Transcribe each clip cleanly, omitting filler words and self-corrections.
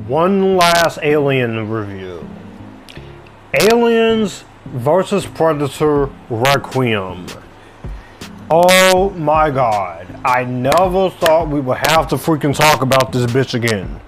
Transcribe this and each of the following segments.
one last Alien review. Aliens versus Predator Requiem. Oh my god, I never thought we would have to freaking talk about this bitch again.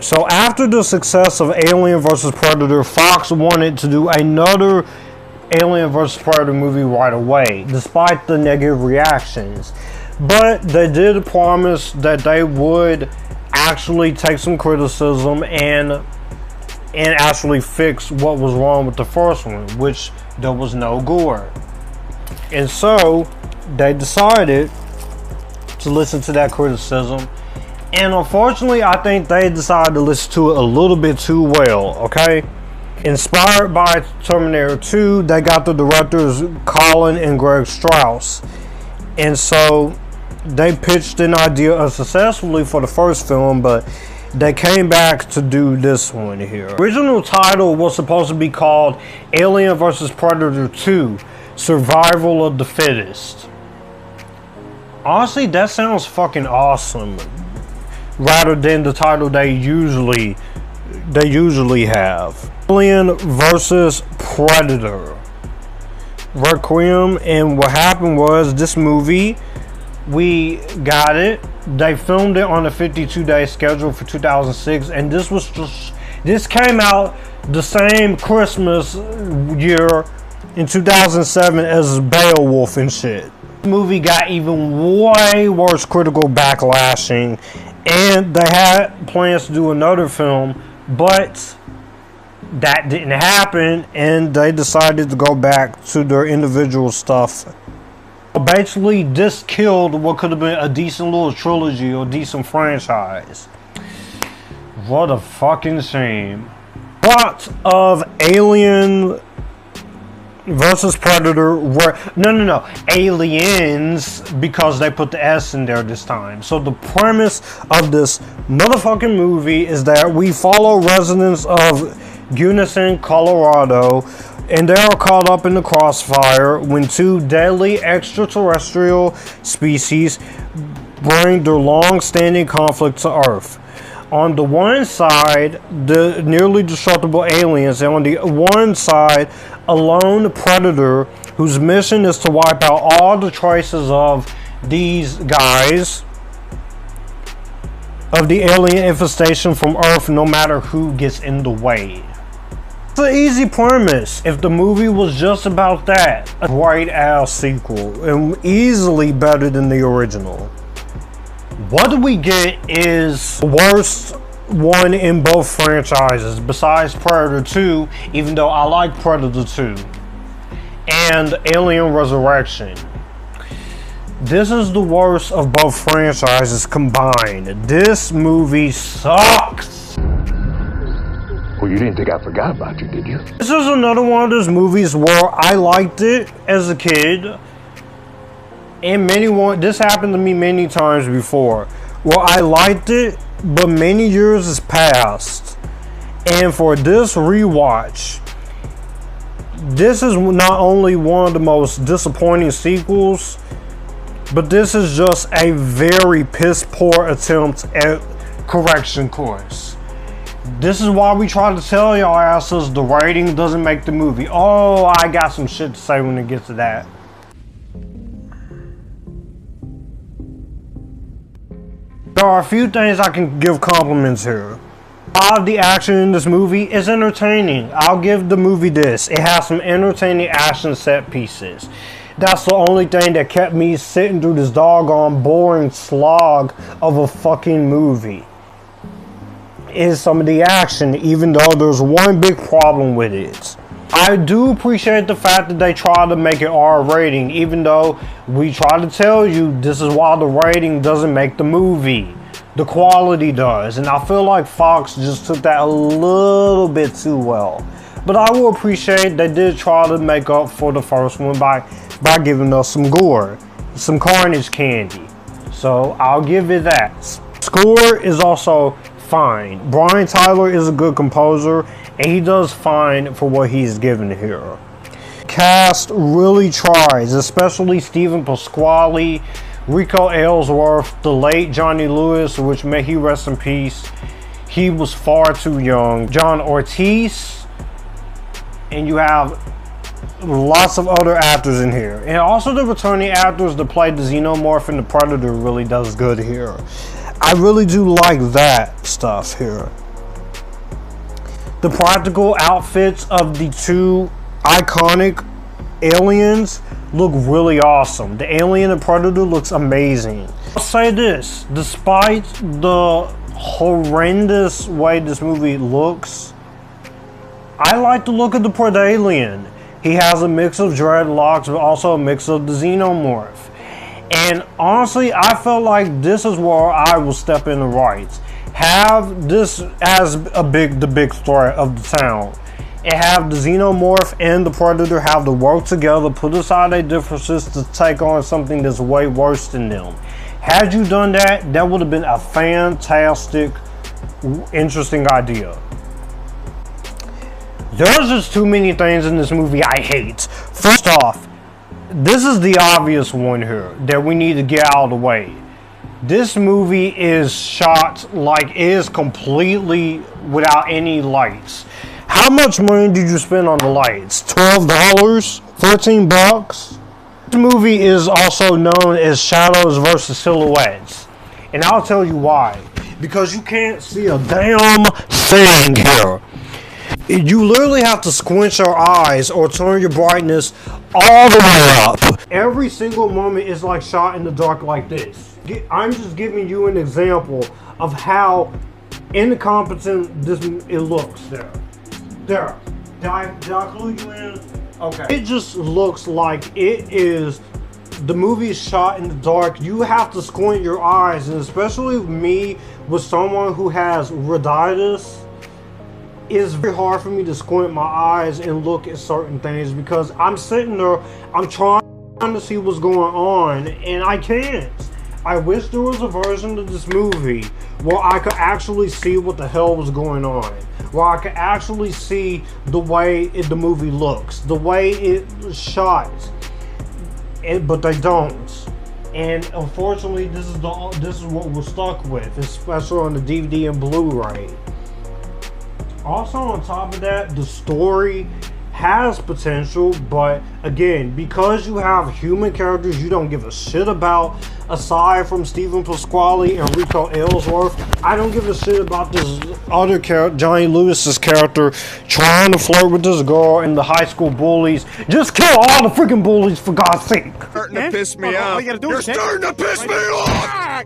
So after the success of Alien vs. Predator, Fox wanted to do another Alien vs. Predator movie right away, despite the negative reactions. But they did promise that they would actually take some criticism and actually fix what was wrong with the first one, which there was no gore. And so they decided to listen to that criticism. And unfortunately, I think they decided to listen to it a little bit too well, okay? Inspired by Terminator 2, they got the directors Colin and Greg Strauss. And so they pitched an idea unsuccessfully for the first film, but they came back to do this one here. The original title was supposed to be called Alien vs. Predator 2, Survival of the Fittest. Honestly, that sounds fucking awesome. Rather than the title they usually have. Alien versus Predator Requiem. And what happened was, this movie, we got it, they filmed it on a 52-day schedule for 2006, and this came out the same Christmas year in 2007 as Beowulf and shit. The movie got even way worse critical backlashing, and they had plans to do another film, but that didn't happen, and they decided to go back to their individual stuff. Basically, this killed what could have been a decent little trilogy or decent franchise. What a fucking shame. Plot of Alien versus Predator were no Aliens, because they put the S in there this time. So the premise of this motherfucking movie is that we follow residents of Gunnison, Colorado, and they are caught up in the crossfire when two deadly extraterrestrial species bring their long-standing conflict to Earth. On the one side, the nearly destructible aliens, and on the one side, a lone predator whose mission is to wipe out all the traces of these guys, of the alien infestation from Earth, no matter who gets in the way. It's an easy premise. If the movie was just about that, a great ass sequel, and easily better than the original. What we get is the worst one in both franchises, besides Predator 2, even though I like Predator 2, and Alien Resurrection. This is the worst of both franchises combined. This movie sucks. Well, you didn't think I forgot about you, did you? This is another one of those movies where I liked it as a kid. And this happened to me many times before, where I liked it, but many years has passed. And for this rewatch, this is not only one of the most disappointing sequels, but this is just a very piss poor attempt at correction course. This is why we try to tell y'all asses the rating doesn't make the movie. Oh, I got some shit to say when it gets to that. There are a few things I can give compliments here. A lot of the action in this movie is entertaining. I'll give the movie this. It has some entertaining action set pieces. That's the only thing that kept me sitting through this doggone boring slog of a fucking movie. Is some of the action, even though there's one big problem with it. I do appreciate the fact that they try to make it R rating, even though we try to tell you this is why the rating doesn't make the movie. The quality does, and I feel like Fox just took that a little bit too well. But I will appreciate they did try to make up for the first one by giving us some gore, some carnage candy. So So I'll give it that. Score is also fine. Brian Tyler is a good composer, and he does fine for what he's given here. Cast really tries, especially Stephen Pasquale, Reiko Aylesworth, the late Johnny Lewis, which may he rest in peace. He was far too young. John Ortiz, and you have lots of other actors in here. And also the returning actors that played the Xenomorph and the Predator really does good here. I really do like that stuff here. The practical outfits of the two iconic aliens look really awesome. The alien and Predator looks amazing. I'll say this, despite the horrendous way this movie looks, I like the look of the Predalien. He has a mix of dreadlocks, but also a mix of the Xenomorph. And honestly, I felt like this is where I will step in the rights. Have this as the big threat of the town. And have the Xenomorph and the Predator have to work together, put aside their differences to take on something that's way worse than them. Had you done that, that would have been a fantastic, interesting idea. There's just too many things in this movie I hate. First off, this is the obvious one here that we need to get out of the way. This movie is shot like it is completely without any lights. How much money did you spend on the lights? $12? $13? This movie is also known as shadows versus silhouettes. And I'll tell you why. Because you can't see a damn thing here. You literally have to squint your eyes or turn your brightness all the way up. Every single moment is like shot in the dark like this. I'm just giving you an example of how incompetent it looks there. There. Did I clue you in? Okay. It just looks like it is, the movie is shot in the dark. You have to squint your eyes, and especially me with someone who has rhinitis, it's very hard for me to squint my eyes and look at certain things because I'm sitting there, I'm trying to see what's going on, and I can't. I wish there was a version of this movie where I could actually see what the hell was going on. Where I could actually see the way the movie looks, the way it's shot. But they don't. And unfortunately, this is what we're stuck with, especially on the DVD and Blu-ray. Also, on top of that, the story has potential, but again, because you have human characters you don't give a shit about, aside from Stephen Pasquale and Reiko Aylesworth, I don't give a shit about this other character, Johnny Lewis's character, trying to flirt with this girl and the high school bullies. Just kill all the freaking bullies, for God's sake! Starting to piss me off. You're starting to piss me off!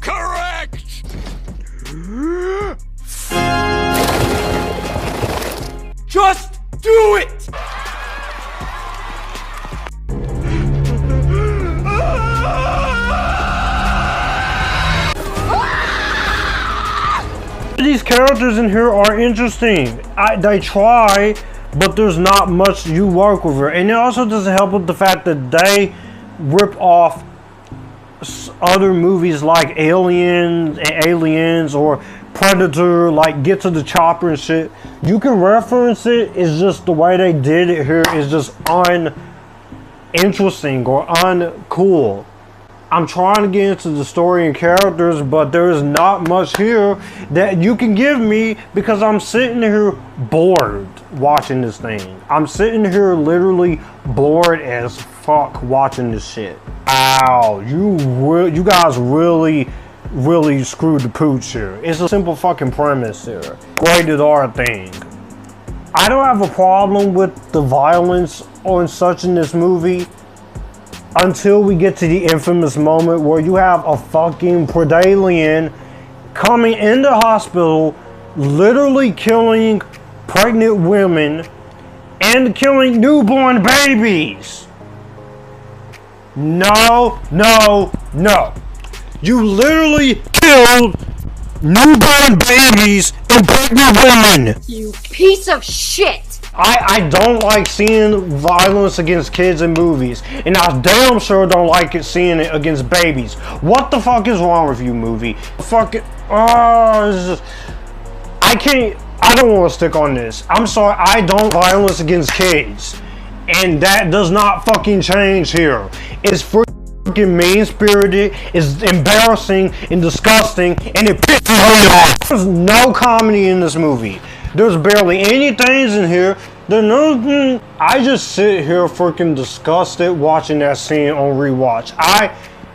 Correct! Just do it! These characters in here are interesting. They try, but there's not much you work with her. And it also doesn't help with the fact that they rip off other movies like Aliens or Predator, like Get to the Chopper and shit. You can reference it, it's just the way they did it here is just uninteresting or uncool. I'm trying to get into the story and characters, but there is not much here that you can give me because I'm sitting here bored watching this thing. I'm sitting here literally bored as fuck watching this shit. Ow, you guys really screwed the pooch here. It's a simple fucking premise here. Rated R thing. I don't have a problem with the violence on such in this movie until we get to the infamous moment where you have a fucking Predalien coming into hospital, literally killing pregnant women and killing newborn babies. No. You literally killed newborn babies and pregnant women. You piece of shit! I don't like seeing violence against kids in movies, and I damn sure don't like seeing it against babies. What the fuck is wrong with you, movie? Fuck it. I don't want to stick on this. I'm sorry, I don't violence against kids. And that does not fucking change here. It's freaking mean-spirited, it's embarrassing and disgusting, and it pisses me off. There's no comedy in this movie. There's barely any things in here. I just sit here freaking disgusted watching that scene on rewatch.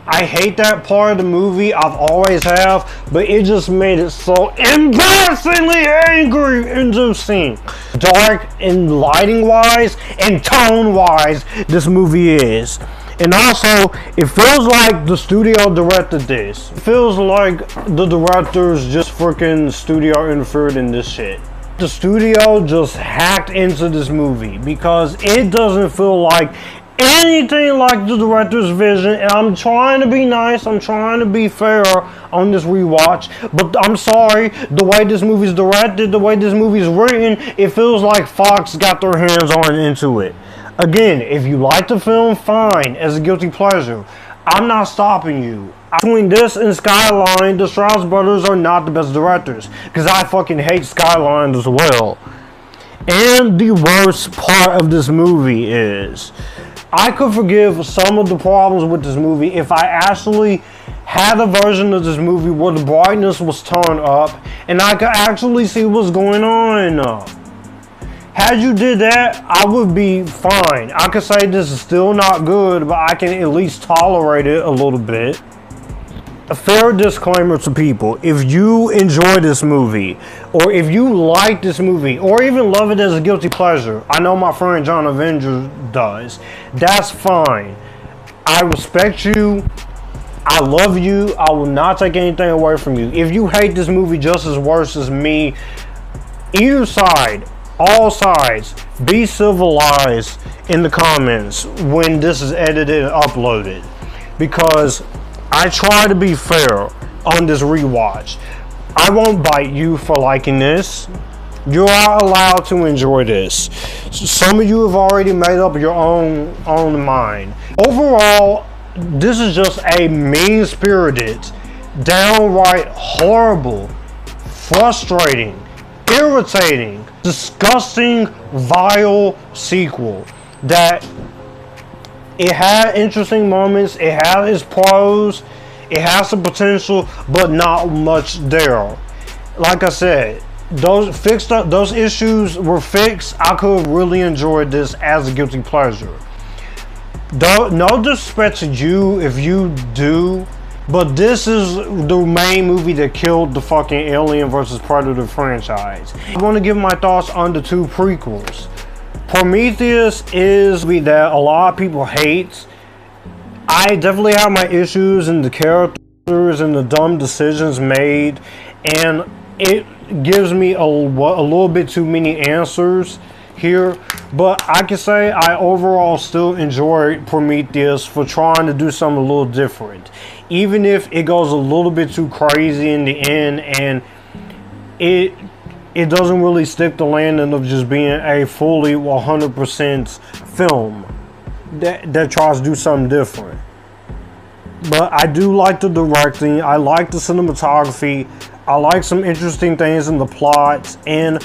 I hate that part of the movie. I've always have, but it just made it so embarrassingly angry in this scene. Dark and lighting wise and tone wise, this movie is. And also, it feels like the studio directed this. It feels like the directors just freaking studio interfered in this shit. The studio just hacked into this movie because it doesn't feel like anything like the director's vision. And I'm trying to be nice, I'm trying to be fair on this rewatch, but I'm sorry, the way this movie's directed, the way this movie's written, it feels like Fox got their hands on into it. Again, if you like the film, fine, as a guilty pleasure. I'm not stopping you. Between this and Skyline, the Strauss brothers are not the best directors, because I fucking hate Skyline as well. And the worst part of this movie is, I could forgive some of the problems with this movie if I actually had a version of this movie where the brightness was turned up and I could actually see what's going on. Had you did that, I would be fine. I could say this is still not good, but I can at least tolerate it a little bit. A fair disclaimer to people: if you enjoy this movie, or if you like this movie, or even love it as a guilty pleasure, I know my friend John Avenger does, that's fine. I respect you, I love you, I will not take anything away from you. If you hate this movie just as worse as me, either side, all sides, be civilized in the comments when this is edited and uploaded, because I try to be fair on this rewatch. I won't bite you for liking this. You are allowed to enjoy this. Some of you have already made up your own mind. Overall, this is just a mean-spirited, downright horrible, frustrating, irritating, disgusting, vile sequel that it had interesting moments, it had its pros, it has some potential, but not much there. Like I said, those issues were fixed. I could have really enjoyed this as a guilty pleasure. No disrespect to you if you do, but this is the main movie that killed the fucking Alien vs. Predator franchise. I want to give my thoughts on the two prequels. Prometheus is that a lot of people hate. I definitely have my issues in the characters and the dumb decisions made, and it gives me a little bit too many answers here, but I can say I overall still enjoyed Prometheus for trying to do something a little different, even if it goes a little bit too crazy in the end, and it doesn't really stick the landing of just being a fully 100% film that tries to do something different. But I do like the directing, I like the cinematography, I like some interesting things in the plot, and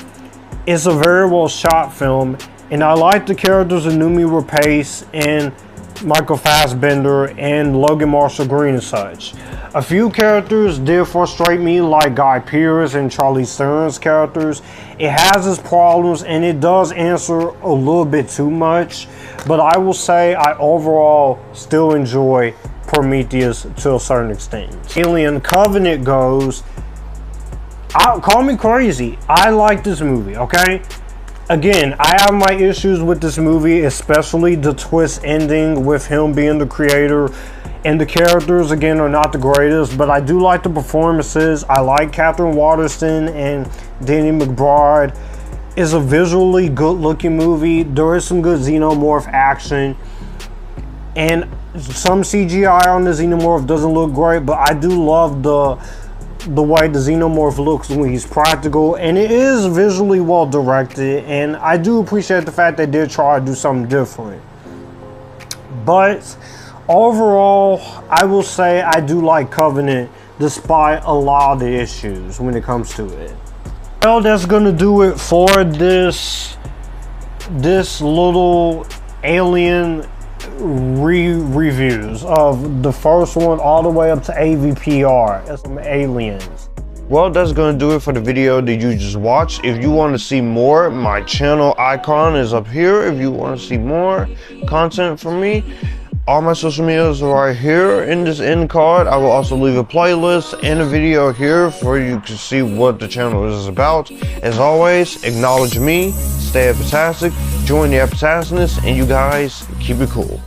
it's a very well shot film, and I like the characters of Noomi Rapace and Michael Fassbender and Logan Marshall Green and such. A few characters did frustrate me, like Guy Pearce and Charlize Theron's characters. It has its problems and it does answer a little bit too much, but I will say I overall still enjoy Prometheus to a certain extent. Alien Covenant goes, call me crazy, I like this movie, okay? Again, I have my issues with this movie, especially the twist ending with him being the creator, and the characters, again, are not the greatest, but I do like the performances. I like Catherine Waterston and Danny McBride. It's a visually good-looking movie. There is some good xenomorph action, and some CGI on the xenomorph doesn't look great, but I do love the way the xenomorph looks when he's practical, and it is visually well directed, and I do appreciate the fact they did try to do something different. But overall, I will say I do like Covenant despite a lot of the issues when it comes to it. Well, that's gonna do it for this little Alien reviews of the first one all the way up to AVPR. That's some aliens. Well, that's gonna do it for the video that you just watched. If you want to see more, my channel icon is up here. If you want to see more content from me, all my social medias are right here in this end card. I will also leave a playlist and a video here for you to see what the channel is about. As always, acknowledge me, stay epictastic, join the Epictasticness, and you guys keep it cool.